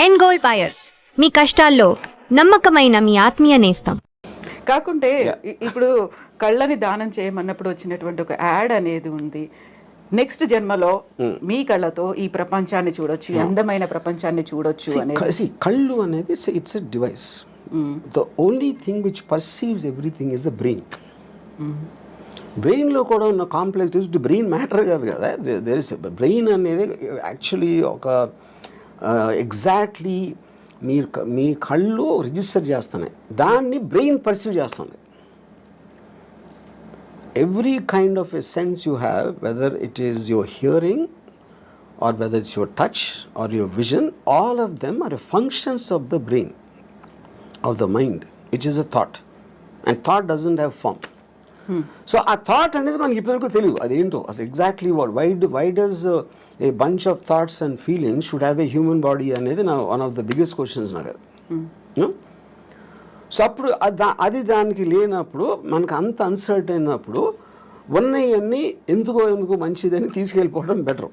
End gold buyers, మీ కష్టాల్లో నమ్మకమైన మీ ఆత్మీయ నేస్తం. కాకుంటే ఇప్పుడు కళ్ళని దానం చేయమన్నప్పుడు వచ్చినటువంటి ఒక యాడ్ అనేది ఉంది. నెక్స్ట్ జన్మలో మీ కళ్ళతో ఈ ప్రపంచాన్ని చూడొచ్చు, ఈ అందమైన ప్రపంచాన్ని చూడొచ్చు అనేది. కళ్ళు అనేది it's a device. The only thing which perceives everything is the brain. బ్రెయిన్లో కూడా ఉన్న కాంప్లెక్స్ బ్రెయిన్ మ్యాటర్ కాదు కదా. దేర్ ఇస్ బ్రెయిన్ అనేది యాక్చువల్లీ ఒక ఎగ్జాక్ట్లీ మీ కళ్ళు రిజిస్టర్ చేస్తున్నాయి, దాన్ని బ్రెయిన్ పర్సీవ్ చేస్తుంది. Every kind of a sense you have, whether it is your hearing or whether it's your touch or your vision, all of them are functions of the brain, of the mind, which is a thought, and thought doesn't have form. So a thought అనేది మనకి ఇప్పటివరకు తెలియదు అదేంటో అసలు exactly why does a bunch of thoughts and feelings should have a human body అనేది నా one of the biggest questions నాకు. So అప్పుడు అది దానికి లేనప్పుడు మనకు అంత అన్సర్ట్ అయినప్పుడు ఉన్నవన్నీ ఎందుకో మంచిదని తీసుకెళ్ళిపోవడం బెటర్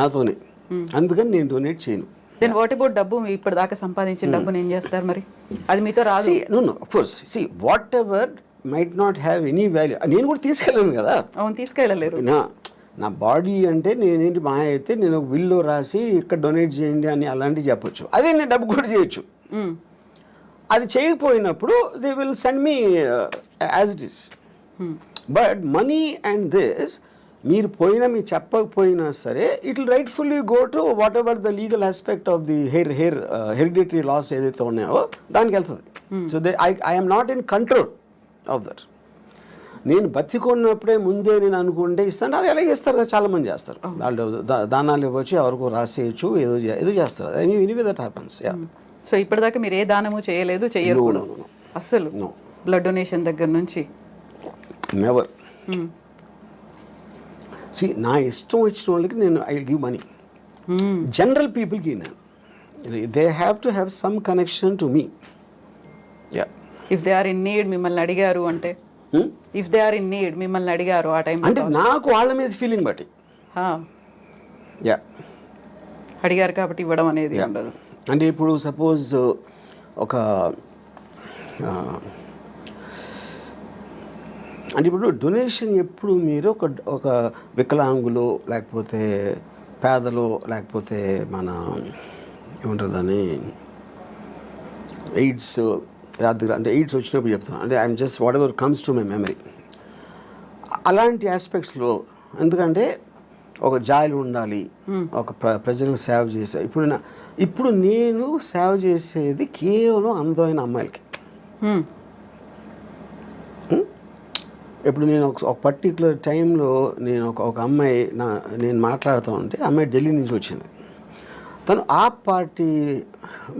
నాతోనే. అందుకని నేను డొనేట్ చేయను. దెన్ వాట్ అబౌట్ డబ్బు? ఇప్పటిదాకా సంపాదించిన డబ్బుని ఏం చేస్తారు మరి? అది మీతో రాదు. Of course what ever might not have any value. నేను కూడా తీసుకెళ్ళాను కదా. అవును, తీసుకెళ్ళలేరు. నా బాడీ అంటే నేనేంటి మా అయితే నేను ఒక బిల్లో రాసి ఇక్కడ డొనేట్ చేయండి అని అలాంటివి చెప్పొచ్చు. అదే నేను డబ్బు కూడా చేయొచ్చు. అది చేయకపోయినప్పుడు they will send me as it is. But money and this మీరు మీరు చెప్పకపోయినా సరే it will rightfully go to whatever the legal aspect of the hereditary laws ఏదైతే ఉన్నాయో దానికి వెళ్తుంది. So I'm not in control of that. నేను బతికున్నప్పుడే ముందే నేను అనుకుంటే ఇస్తాను, అది ఎలాగే ఇస్తారు కదా, చాలా మంది చేస్తారు. వాళ్ళు దానాలు ఇవ్వచ్చు, ఎవరికో రాసేయచ్చు, ఏదో చేస్తారు. Anyway that happens. సో ఇప్పటిదాకా మీరు ఏ దానము చేయలేదు, చెయ్యరు కూడా అస్సలు? బ్లడ్ డొనేషన్ దగ్గర నుంచి నెవర్. నా ఇష్టం వచ్చిన వాళ్ళకి నేను ఐ గివ్ మనీ. జనరల్ పీపుల్కి నేను they have to have some connection to me. If they are in need మిమ్మల్ని అడిగారు అంటే, if they are in need మిమ్మల్ని అడిగారు ఆ టైం అంటే నాకు వాళ్ళ మీద ఫీలింగ్ బట్టి అడిగారు కాబట్టి ఇవ్వడం అనేది ఉండదు. అంటే ఇప్పుడు సపోజ్ ఒక అంటే ఇప్పుడు డొనేషన్ ఎప్పుడు మీరు ఒక వికలాంగులు లేకపోతే పేదలు లేకపోతే మన ఏమంటారు దాన్ని ఎయిడ్స్ అంటే ఎయిడ్స్ వచ్చినప్పుడు చెప్తున్నాను. అంటే I'm just what ever comes to my memory. అలాంటి ఆస్పెక్ట్స్లో ఎందుకంటే ఒక జాయిలు ఉండాలి, ఒక ప్రజలకు సేవ చేసే. ఇప్పుడు నేను సేవ చేసేది కేవలం అందమైన అమ్మాయిలకి. ఇప్పుడు నేను ఒక పర్టికులర్ టైంలో నేను ఒక అమ్మాయి నేను మాట్లాడుతూ ఉంటే, అమ్మాయి ఢిల్లీ నుంచి వచ్చింది. తను ఆ పార్టీ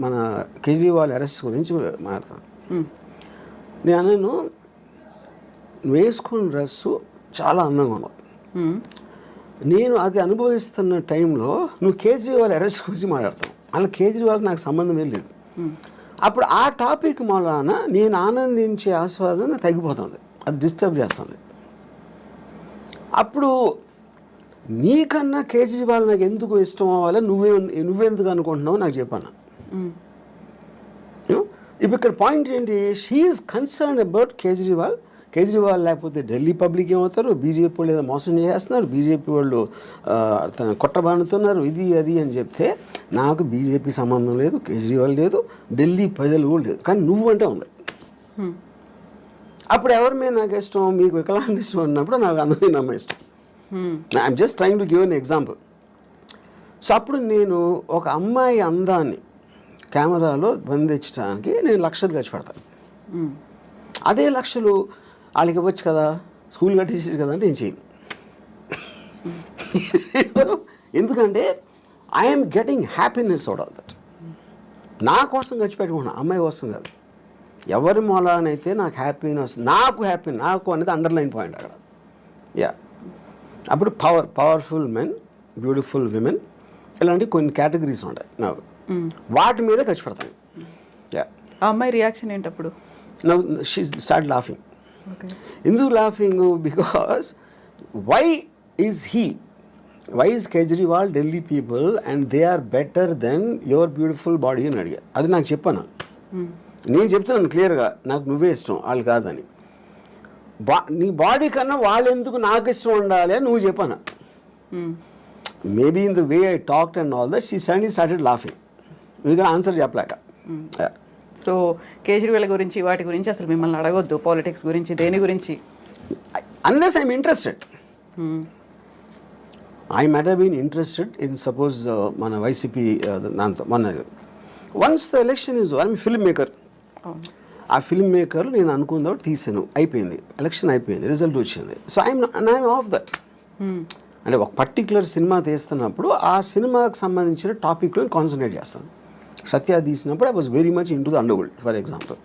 మన కేజ్రీవాల్ అరెస్ట్ గురించి మాట్లాడతాను. నేను వేసుకున్న డ్రెస్సు చాలా అందంగా ఉన్నావు. నేను అది అనుభవిస్తున్న టైంలో నువ్వు కేజ్రీవాల్ అరెస్ట్ గురించి మాట్లాడతావు. అలా కేజ్రీవాల్కి నాకు సంబంధమే లేదు. అప్పుడు ఆ టాపిక్ మూలాన నేను ఆనందించే ఆస్వాదన తగ్గిపోతుంది, అది డిస్టర్బ్ చేస్తుంది. అప్పుడు నీకన్నా కేజ్రీవాల్ నాకు ఎందుకు ఇష్టం అవ్వాలి, నువ్వెందుకు అనుకుంటున్నావు నాకు చెప్పాను. ఇప్పుడు ఇక్కడ పాయింట్ ఏంటి, she's concern about Kejriwal. Kejriwal లేకపోతే ఢిల్లీ పబ్లిక్ ఏమవుతారు, బీజేపీ వాళ్ళు ఏదో మోసం చేస్తున్నారు, బీజేపీ వాళ్ళు కొట్టబానుతున్నారు, ఇది అది అని చెప్తే నాకు బీజేపీ సంబంధం లేదు, కేజ్రీవాల్ లేదు, ఢిల్లీ ప్రజలు కూడా లేదు, కానీ నువ్వంటే ఉంది. అప్పుడు ఎవరి మీద నాకు ఇష్టం, మీకు వికలాంగ ఇష్టం అన్నప్పుడు నాకు అందమైన అమ్మాయి ఇష్టం. I'm just trying to give an example. So అప్పుడు నేను ఒక అమ్మాయి అందాన్ని కెమెరాలో బంధించడానికి నేను లక్షలు ఖర్చు పెడతాను. అదే లక్షలు వాళ్ళకి ఇవ్వచ్చు కదా, స్కూల్ కట్టేసి కదా అంటే నేను చేయను. ఎందుకంటే I'm getting happiness out of that. నా కోసం ఖర్చు పెట్టుకున్నాను, అమ్మాయి కోసం కాదు. ఎవరి మూలానైతే నాకు హ్యాపీనెస్, నాకు అనేది అండర్లైన్ పాయింట్ అక్కడ. అప్పుడు పవర్ఫుల్ మెన్, బ్యూటిఫుల్ విమెన్, ఇలాంటి కొన్ని కేటగిరీస్ ఉంటాయి నాకు, వాటి మీద ఖర్చు పెడతాను. ఆ అమ్మాయి రియాక్షన్ ఏంటి అప్పుడు? She start laughing. ఎందుకు laughing? Because why is he why is Kejriwal Delhi people and they are better than your beautiful body అని అడిగా. అది నాకు చెప్పాను. నేను చెప్తున్నాను క్లియర్గా, నాకు నువ్వే ఇష్టం వాళ్ళు కాదని. నీ బాడీ కన్నా వాళ్ళు ఎందుకు నాకు ఇష్టం ఉండాలి అని నువ్వు చెప్పాను. Maybe in the way I talked and all that she suddenly started laughing. ఎందుకంటే ఆన్సర్ చెప్పలేక. సో కేజ్రీవాల్ గురించి వాటి గురించి అసలు మిమ్మల్ని అడగొద్దు, పాలిటిక్స్ గురించి దేని గురించి. Unless I'm interested. I might have been interested in suppose మన వైసీపీ దాంతో మన once the election is I'm film maker. ఆ ఫిల్మ్ మేకర్ నేను అనుకున్న తీసాను, అయిపోయింది, ఎలక్షన్ అయిపోయింది, రిజల్ట్ వచ్చింది. So I'm off that. అంటే ఒక పర్టికులర్ సినిమా తీస్తున్నప్పుడు ఆ సినిమాకి సంబంధించిన టాపిక్లో కాన్సన్ట్రేట్ చేస్తాను. సత్య తీసినప్పుడు I was very much in to the underworld for example.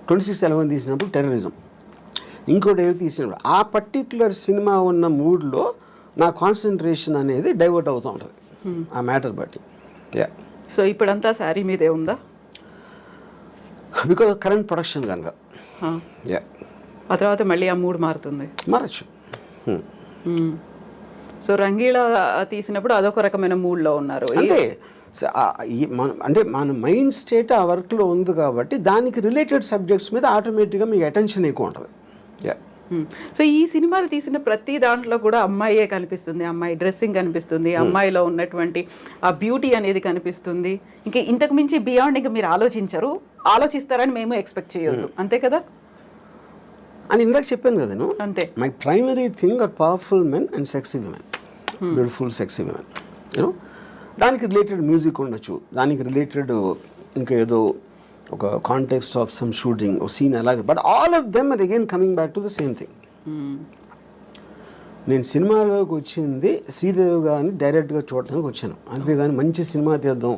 26/11 తీసినప్పుడు టెర్రరిజం. ఇంకోటి ఏదో తీసినప్పుడు ఆ పర్టికులర్ సినిమా ఉన్న మూడ్లో నా కాన్సన్ట్రేషన్ అనేది డైవర్ట్ అవుతూ ఉంటుంది ఆ మ్యాటర్ బట్టి. యా. సో ఇప్పుడంతా శారీ మీదే ఉందా? బికాజ్ కరెంట్ ప్రొడక్షన్ కనుక. యా. ఆ తర్వాత మళ్ళీ ఆ మూడ్ మారుతుంది. మారచ్చు. సో రంగీళ తీసినప్పుడు అదొక రకమైన మూడ్లో ఉన్నారు. అంటే అంటే మన మైండ్ స్టేట్ ఆ వర్క్లో ఉంది కాబట్టి దానికి రిలేటెడ్ సబ్జెక్ట్స్ మీద ఆటోమేటిక్గా మీకు అటెన్షన్ ఎక్కువ ఉంటుంది. యా. సో ఈ సినిమాలు తీసిన ప్రతి దాంట్లో కూడా అమ్మాయే కనిపిస్తుంది, అమ్మాయి డ్రెస్సింగ్ కనిపిస్తుంది, అమ్మాయిలో ఉన్నటువంటి ఆ బ్యూటీ అనేది కనిపిస్తుంది. ఇంకా ఇంతకు మించి బియాండ్ ఇంకా మీరు ఆలోచిస్తారని మేము ఎక్స్పెక్ట్ చేయొద్దు, అంతే కదా? అని ఇందాక చెప్పాను కదా నేను. అంతే. My primary thing are powerful men and sexy women, beautiful sexy women. You know దానికి రిలేటెడ్ మ్యూజిక్ ఉండొచ్చు, దానికి రిలేటెడ్ ఇంకా ఏదో ఒక కాంటెక్స్ట్ ఆఫ్ సమ్ షూటింగ్ ఓ సీన్ అలాగే, but all of them are again coming back to the same thing. నేను సినిమాలోకి వచ్చింది శ్రీదేవి గారిని డైరెక్ట్గా చూడటానికి వచ్చాను, అంతేగాని మంచి సినిమా తీద్దాం,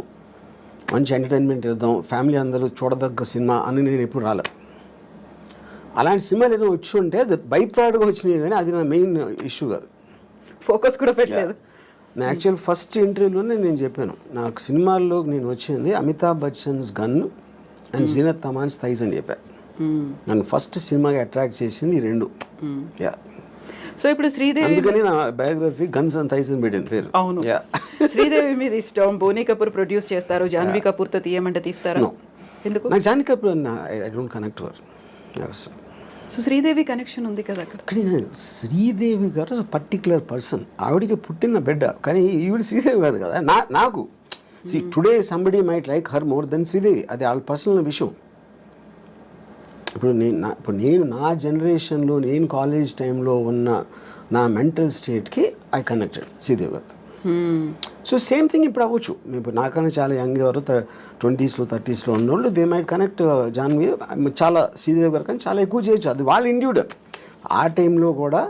మంచి ఎంటర్టైన్మెంట్ తీద్దాం, ఫ్యామిలీ అందరూ చూడదగ్గ సినిమా అని నేను ఎప్పుడు రాలేదు. అలాంటి సినిమాలు ఏదైనా వచ్చి ఉంటే అది బై ప్రోడక్ట్గా వచ్చినాయి, కానీ అది నా మెయిన్ ఇష్యూ కాదు. ఫోకస్ కూడా పెట్టలేదు. నా యాక్చువల్ ఫస్ట్ ఇంటర్వ్యూలోనే నేను చెప్పాను, నాకు సినిమాల్లో నేను వచ్చింది Amitabh Bachchan's gun and Zeenat Aman's thighs అని చెప్పాను. నన్ను ఫస్ట్ సినిమాకి అట్రాక్ట్ చేసింది ఈ రెండు. యా. సో ఇప్పుడు శ్రీదేవి, అందుకని నా బయోగ్రఫీ గన్స్ అండ్ థైస్ అని పెట్టిన పేరు. అవును. శ్రీదేవి మీద ఇష్టం, బోనీ కపూర్ ప్రొడ్యూస్ చేస్తారు, జాన్వీ కపూర్తో తీయమంటే తీస్తారా? ఎందుకు? నాకు Janhvi Kapoor I don't connect were. So Sridevi connection ఉంది కదా అక్కడ. కానీ శ్రీదేవి గారు పర్టికులర్ పర్సన్, ఆవిడికి పుట్టిన బిడ్డ, కానీ ఈవిడ శ్రీదేవి కాదు కదా. నాకు today somebody might like her more than Sridevi, అది వాళ్ళ పర్సనల్ విషయం. ఇప్పుడు నేను నా జనరేషన్లో నేను కాలేజ్ టైంలో ఉన్న నా మెంటల్ స్టేట్కి ఐ కనెక్టెడ్ శ్రీదేవి గారు. సో సేమ్ థింగ్ ఇప్పుడు అవ్వచ్చు. ఇప్పుడు నాకన్నా చాలా యంగ్ ఎవరు 20s, 30s ఉన్నోళ్ళు దే మైట్ కనెక్ట్ జాన్వీ చాలా శ్రీదేవి గారు, కానీ చాలా ఎక్కువ చేయొచ్చు, అది వాళ్ళ ఇండివిజువల్. ఆ టైంలో కూడా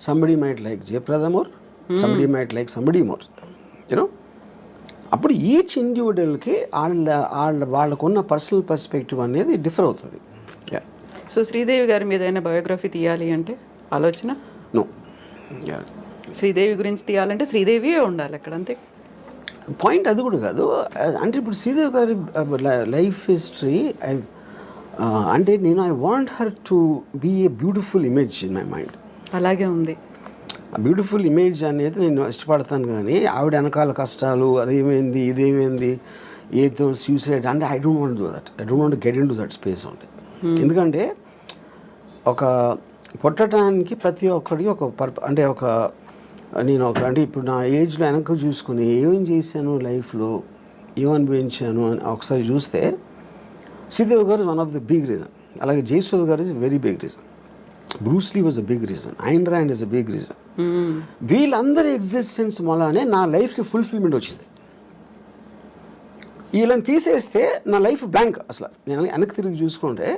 somebody might like Jayaprada more, somebody might like somebody more, you know. అప్పుడు ఈచ్ ఇండివిజువల్కి వాళ్ళకున్న పర్సనల్ పర్స్పెక్టివ్ అనేది డిఫర్ అవుతుంది. సో శ్రీదేవి గారి మీద ఏదైనా బయోగ్రఫీ తీయాలి అంటే ఆలోచన? నో. శ్రీదేవి గురించి తీయాలంటే శ్రీదేవియే ఉండాలి అక్కడ, అంతే. పాయింట్ అది కూడా కాదు. అంటే ఇప్పుడు శ్రీదేవి గారి లైఫ్ హిస్టరీ అంటే నేను I want her to be a beautiful image in my mind. అలాగే ఉంది. ఆ బ్యూటిఫుల్ ఇమేజ్ అనేది నేను ఇష్టపడతాను, కానీ ఆవిడ వెనకాల కష్టాలు, అదేమైంది ఇదేమైంది ఏదో సూసైడ్ అంటే I don't want do that. I don't want get in to that space ఉంది. ఎందుకంటే ఒక పుట్టడానికి ప్రతి ఒక్కడికి ఒక అంటే నేను అంటే ఇప్పుడు నా ఏజ్లో వెనక చూసుకుని ఏమేం చేశాను లైఫ్లో, ఏమనిపించాను అని ఒకసారి చూస్తే శ్రీదేవి గారు one of the big reason. అలాగే జయసుధ గారు is very big reason. Bruce Lee was a big reason. Ayn Rand is a big reason. వీళ్ళందరి ఎగ్జిస్టెన్స్ వల్లనే నా లైఫ్కి ఫుల్ఫిల్మెంట్ వచ్చింది. వీళ్ళని తీసేస్తే నా లైఫ్ బ్లాంక్. అసలు నేను వెనక్కి తిరిగి చూసుకుంటే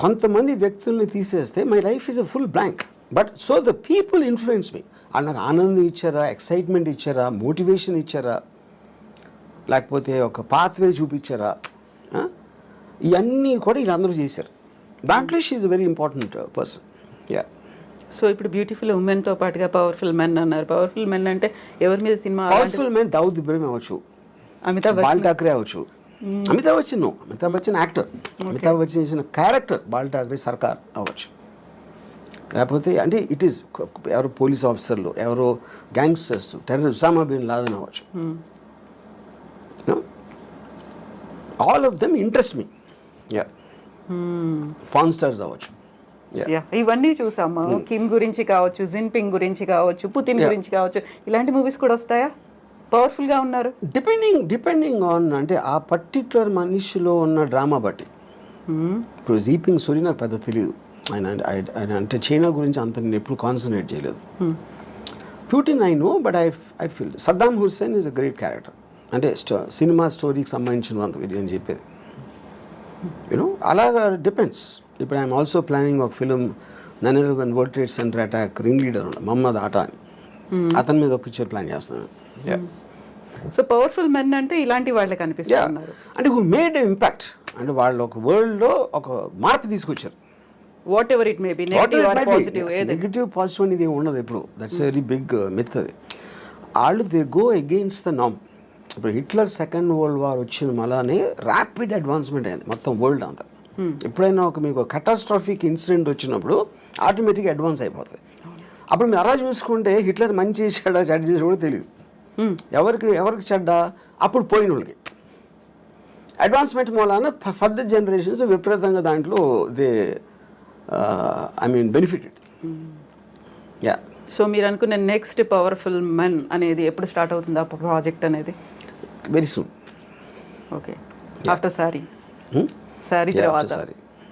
కొంతమంది వ్యక్తుల్ని తీసేస్తే my life is a full blank. But so the people influence me. వాళ్ళు నాకు ఆనందం ఇచ్చారా, ఎక్సైట్మెంట్ ఇచ్చారా, మోటివేషన్ ఇచ్చారా, లేకపోతే ఒక పాత్వే చూపించారా, ఇవన్నీ కూడా వీళ్ళందరూ చేశారు. దాంట్లో she is a very important person. Yeah. So ఇప్పుడు బ్యూటిఫుల్ ఉమెన్తో పాటుగా పవర్ఫుల్ మెన్ అన్నారు. పవర్ఫుల్ మెన్ అంటే ఎవరి మీద cinema? Powerful men Dawood Ibrahim అవ్వచ్చు, బాల్ ఠాక్రే అవ్వచ్చు. అమితాబ్ బచ్చన్ యాక్టర్, అమితాబ్ బచ్చన్ చేసిన క్యారెక్టర్ బాల్ ఠాక్రే సర్కార్ అవ్వచ్చు. లేకపోతే అంటే ఇట్ ఈస్ ఎవరో పోలీస్ ఆఫీసర్లు, ఎవరో gangsters, terrorist, Osama bin Laden అవ్వచ్చు. All of them interest me. Porn stars అవ్వచ్చు. Yeah, ఇవన్నీ చూసాము. కిమ్ గురించి కావచ్చు, జిన్పింగ్ గురించి కావచ్చు, పుతిన్ గురించి కావచ్చు, ఇలాంటి మూవీస్ కూడా వస్తాయా? పవర్ఫుల్ గా ఉన్నారు. డిపెండింగ్ ఆన్ అంటే ఆ పర్టిక్యులర్ మనిషిలో ఉన్న డ్రామా బట్టి. ఇప్పుడు జీపింగ్ సూరి నాకు పెద్ద తెలియదు, ఆయన అంటే చైనా గురించి అంత నేను ఎప్పుడు కాన్సన్ట్రేట్ చేయలేదు. Putin I know, but I feel Saddam Hussein is a great character. అంటే సినిమా స్టోరీకి సంబంధించిన అంత నేను చెప్పేది యూనో అలాగా డిపెండ్స్. ఇప్పుడు ఐఎమ్ ఆల్సో ప్లానింగ్ ఒక film 9/11 World Trade Center attack ring leader Mohamed Atta అని, అతని మీద ఒక పిక్చర్ ప్లాన్ చేస్తున్నాను. సో పవర్ఫుల్ మెన్ అంటే ఇలాంటి వాళ్ళే కనిపిస్తున్నారు. అంటే హూ మేడ్ ఇంపాక్ట్, అంటే వాళ్ళు ఒక వరల్డ్లో ఒక మార్పు తీసుకొచ్చారు. Whatever it may be, negative or positive, negative positive అనేది ఉండదు ఎప్పుడు. దట్స్ వెరీ బిగ్ మిత్ అది. వాళ్ళు దే గో అగెయిన్స్ట్ ద నామ్. ఇప్పుడు హిట్లర్ సెకండ్ వరల్డ్ వార్ వచ్చిన మళ్ళానే ర్యాపిడ్ అడ్వాన్స్మెంట్ అయింది మొత్తం వరల్డ్ అంతా. ఎప్పుడైనా మీకు కటాస్ట్రాఫిక్ ఇన్సిడెంట్ వచ్చినప్పుడు ఆటోమేటిక్గా అడ్వాన్స్ అయిపోతుంది. అప్పుడు మీరు అలా చూసుకుంటే హిట్లర్ మంచి చేశాడా చెడ్డ చేసాడు కూడా తెలియదు. ఎవరికి చెడ్డ అప్పుడు పోయిన వాళ్ళకి. అడ్వాన్స్మెంట్ మూలాన ఫర్దర్ జనరేషన్స్ విపరీతంగా దాంట్లో దే బెనిఫిటెడ్. యా. సో మీరు అనుకున్న నెక్స్ట్ పవర్ఫుల్ మెన్ అనేది ఎప్పుడు స్టార్ట్ అవుతుంది ఆ ప్రాజెక్ట్ అనేది? Very soon. Okay, after sorry తర్వాత.